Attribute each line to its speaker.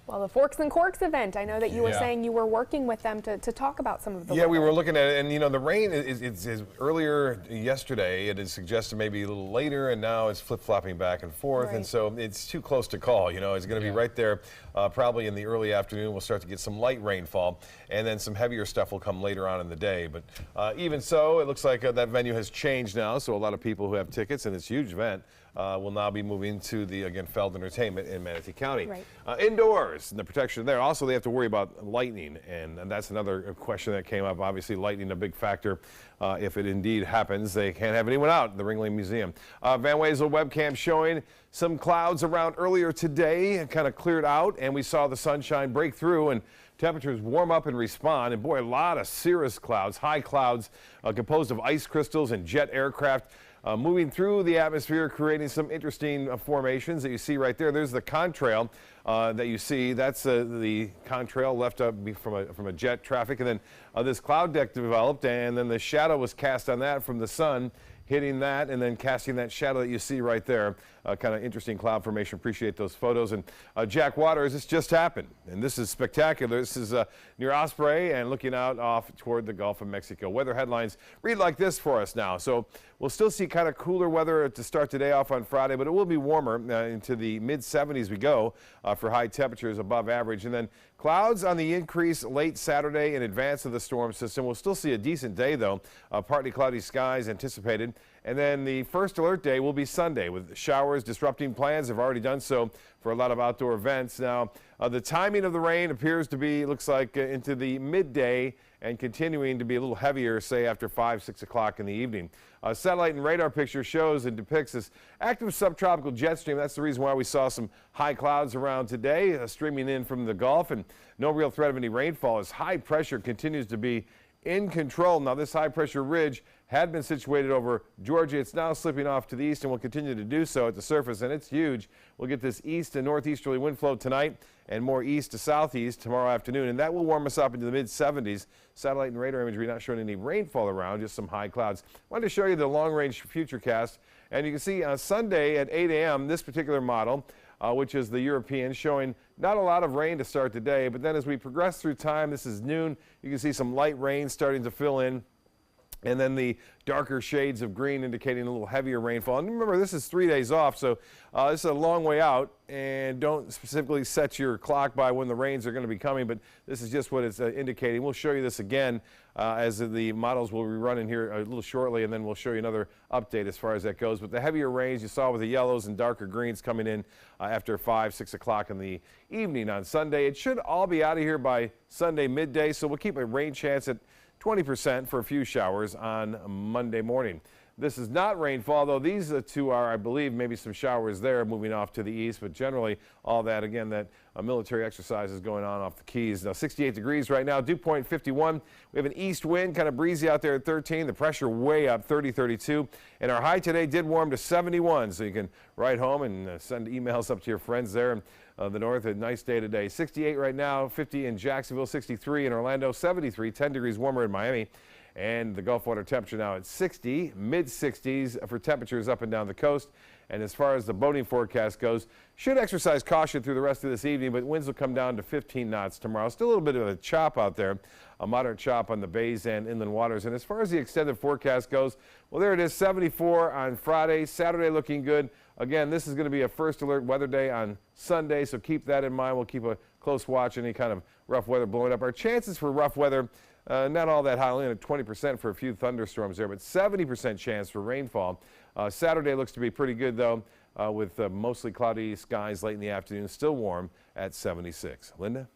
Speaker 1: Well, the Forks and Corks event, I know that you were saying you were working with them to talk about some of the weather.
Speaker 2: We were looking at it, and you know, the rain is earlier yesterday. It is suggested maybe a little later, and now it's flip-flopping back and forth, and so it's too close to call. You know, it's going to be right there probably in the early afternoon. We'll start to get some light rainfall, and then some heavier stuff will come later on in the day. But even so, it looks like that venue has changed now, so a lot of people who have tickets, and it's a huge event, will now be moving to the, again, Feld Entertainment in Manatee County. Indoors, and the protection there. Also, they have to worry about lightning, and that's another question that came up. Obviously, lightning a big factor. If it indeed happens, they can't have anyone out in the Ringling Museum. Van Wezel webcam showing some clouds around earlier today and kind of cleared out, and we saw the sunshine break through and temperatures warm up and respond. And boy, a lot of cirrus clouds, high clouds composed of ice crystals and jet aircraft moving through the atmosphere, creating some interesting formations that you see right there. There's the contrail that you see. That's the contrail left from a jet traffic. And then this cloud deck developed, and then the shadow was cast on that from the sun, hitting that and then casting that shadow that you see right there. Kind of interesting cloud formation. Appreciate those photos. And Jack Waters, this just happened, and this is spectacular. This is near Osprey and looking out off toward the Gulf of Mexico. Weather headlines read like this for us now. So we'll still see kind of cooler weather to start today off on Friday, but it will be warmer into the mid-70s we go for high temperatures above average. And then clouds on the increase late Saturday in advance of the storm system. We'll still see a decent day, though. Partly cloudy skies anticipated. And then the first alert day will be Sunday, with showers disrupting plans. Have already done so for a lot of outdoor events. Now, the timing of the rain appears to be, looks like, into the midday and continuing to be a little heavier, say, after 5, 6 o'clock in the evening. Satellite and radar picture shows and depicts this active subtropical jet stream. That's the reason why we saw some high clouds around today, streaming in from the Gulf, and no real threat of any rainfall as high pressure continues to be in control. Now, this high pressure ridge had been situated over Georgia. It's now slipping off to the east and will continue to do so at the surface, and it's huge. We'll get this east and northeasterly wind flow tonight and more east to southeast tomorrow afternoon, and that will warm us up into the mid-70s. Satellite and radar imagery not showing any rainfall around, just some high clouds. I wanted to show you the long-range futurecast, and you can see on Sunday at 8 a.m. this particular model, which is the European, showing not a lot of rain to start the day, but then as we progress through time, this is noon, you can see some light rain starting to fill in, and then the darker shades of green indicating a little heavier rainfall. And remember, this is 3 days off, so this is a long way out, and don't specifically set your clock by when the rains are going to be coming, but this is just what it's indicating. We'll show you this again as the models will be running here a little shortly, and then we'll show you another update as far as that goes. But the heavier rains you saw with the yellows and darker greens coming in after 5, 6 o'clock in the evening on Sunday. It should all be out of here by Sunday midday, so we'll keep a rain chance at 20% for a few showers on Monday morning. This is not rainfall, though these two are, I believe, maybe some showers there moving off to the east, but generally all that, again, that military exercise is going on off the Keys. Now, 68 degrees right now, dew point 51. We have an east wind, kind of breezy out there at 13. The pressure way up, 30, 32. And our high today did warm to 71, so you can ride home and send emails up to your friends there in the north. A nice day today. 68 right now, 50 in Jacksonville, 63 in Orlando, 73, 10 degrees warmer in Miami. And the Gulf water temperature now at 60, mid-60s for temperatures up and down the coast. And as far as the boating forecast goes, should exercise caution through the rest of this evening, but winds will come down to 15 knots tomorrow. Still a little bit of a chop out there, a moderate chop on the bays and inland waters. And as far as the extended forecast goes, well, there it is, 74 on Friday, Saturday looking good. Again, this is going to be a first alert weather day on Sunday, so keep that in mind. We'll keep a close watch any kind of rough weather blowing up. Our chances for rough weather, not all that high, only at 20% for a few thunderstorms there, but 70% chance for rainfall. Saturday looks to be pretty good, though, with mostly cloudy skies late in the afternoon, still warm at 76. Linda?